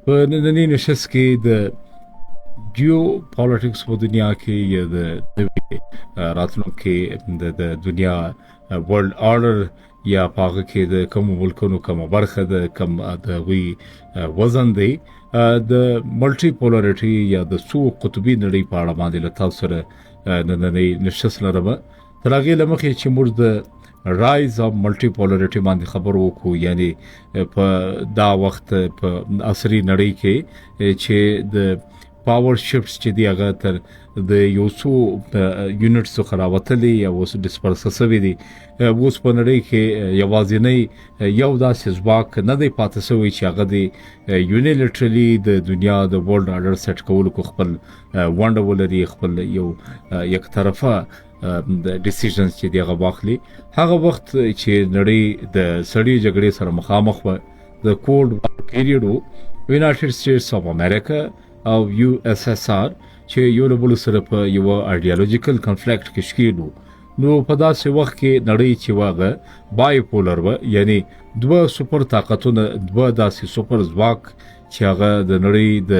په نننۍ نشست کې د جیو پالیټکس په دنیا کې یا د راتلونکي د دنیا ورلد آرډر یا پاغه کې د کوم ملکونو کوم برخه د کوم د وی وزن دی د ملټي پولارټي یا د څو قطبي نړۍ په اړه باندې له تاسو سره نننۍ نشست لرم تر هغه لمخې چې موږ د رایز اف ملټي پولارټي باندې خبرو وکړو یعنی په دا وخت په عصري نړۍ کې چې د پاور شفټس چې دی هغه تر د یو څو یونټ څخه راوتلي یا اوس ډیسپرس شوی دي اوس په نړۍ کې یوازینی یو داسې ځواک نه دی پاتې شوی چې هغه دی یونیلیټرلی د دنیا د ورلد آرډر سیټ کولو کو خپل ونډه ولري خپل یو یک طرفه د ډیسیژنز چې دی هغه واخلي هغه وخت چې نړۍ د سړی جګړې سره مخامخ و د کولډ وار پیریډ یونایټډ سټیټس اف امریکا او یو اس اس آر چې یو له بل سره په یو ایډیالوژیکل کنفلیکټ کې شکیل نو په داسې وخت کې نړۍ چې واغه بای پولر و یعنی دوه سپر طاقتونه دوه داسې سپر ځواک چې هغه د نړۍ د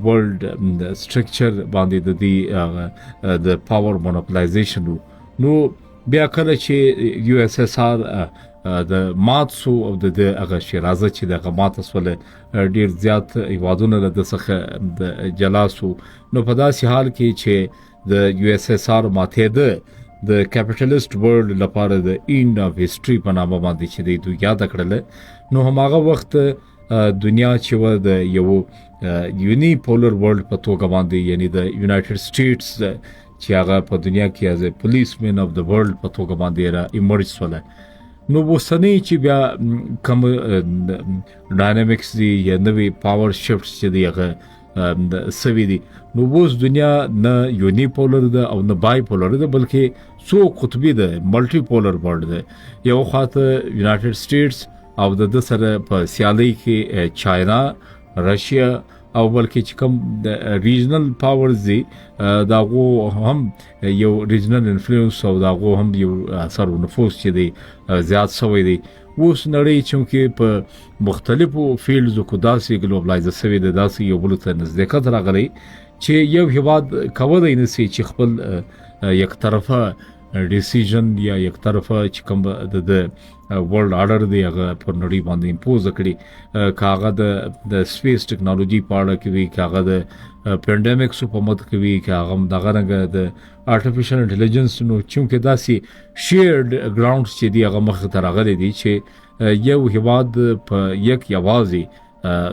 ورلد سټرکچر باندې د پاور مونوپولایزیشن نو بیا کله چې یو اس اس آر د ماتسو او د هغه شرازه چې د غمات سره ډیر زیات ایوادونه د څخه د جلاسو نو په داسې حال کې چې د یو اس اس آر ماته ده د کیپټالیست ورلد لپاره د اینډ اف هیستوري په نامه باندې چې دوی یاد کړل نو هغه وخت دنیا چې و د یو یونی پولر ورلد په توګه باندې یعنی د یونایټډ سټیټس چې هغه په دنیا کې از پولیسمن اف د ورلد په توګه باندې را ایمرج شول نو وسنی چې بیا کوم ډاینامیکس دی یا نوې پاور شفټس چې دی هغه سوي دي نو اوس دنیا نه یونی پولر ده او نه بای پولر ده بلکې څو قطبي ده ملټي پولر ورلد ده یو خاطر یونایټډ سټیټس او د سره په سیالي کې چاینا راشیا او بلکې چې کوم د ریجنل پاورز دي داغو هم یو ریجنل انفلوئنس او داغو هم یو اثر او نفوذ چې دی زیات شوی دی اوس نړۍ چې په مختلفو فیلډز کو داسې ګلوبلایز شوی دی داسې یو بل ته نزدېکت راغلی چې یو هیواد کولای نشي چې خپل یک طرفه ډیسیژن یا یک طرفه چې کوم د ورلد آرډر دی هغه پر نړۍ باندې امپوز کړي کاغه د سپیس ټیکنالوژي په اړه کې وی کاغه د پینډیمکس په مت کې وی کاغه دغه رنګ د ارتفیشل انټيليجنس نو چې داسې شیرډ ګراوند چې دی هغه مخ ته راغلي دي چې یو هیواد په یک یوازي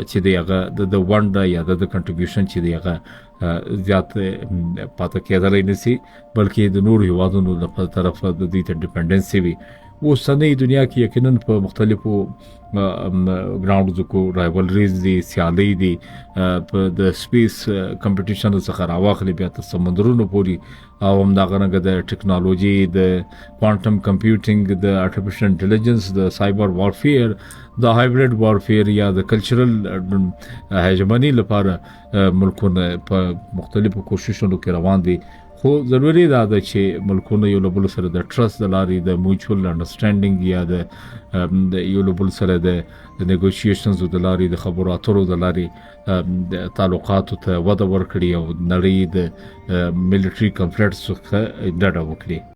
چې دی هغه د ونډه یا د کنټریبیوشن چې دی هغه زیات پاتې کېدلای نشي بلکې د نور هیوادونو له طرفه د دې ته ډیپندنسي وي اوسنۍ دنیا کې یقینا په مختلفو ګراوندز کو رایولریز دي سیالي دي په د سپیس کمپټیشن څخه راوخلي بیا تر سمندرونو پوري او هم دا غنګه د ټیکنالوژي د کوانټم کمپیوټینګ د ارتفیشل انټيليجنس د سایبر وارفیر د هایبریډ وارفیر یا د کلچرل هیجمنی لپاره ملکونه په مختلفو کوششونو کې روان دي خو ضروری ده چې ملکونه یو بل سره د ټرست د لارې د میوچوال انډرستانډینګ یا د یو بل سره د نیګوشیشنز د لارې د خبرو اترو د لارې د تعلقاتو ته وده ورکړي او نړۍ د ملټری کنفلیکټ څخه ډډه وکړي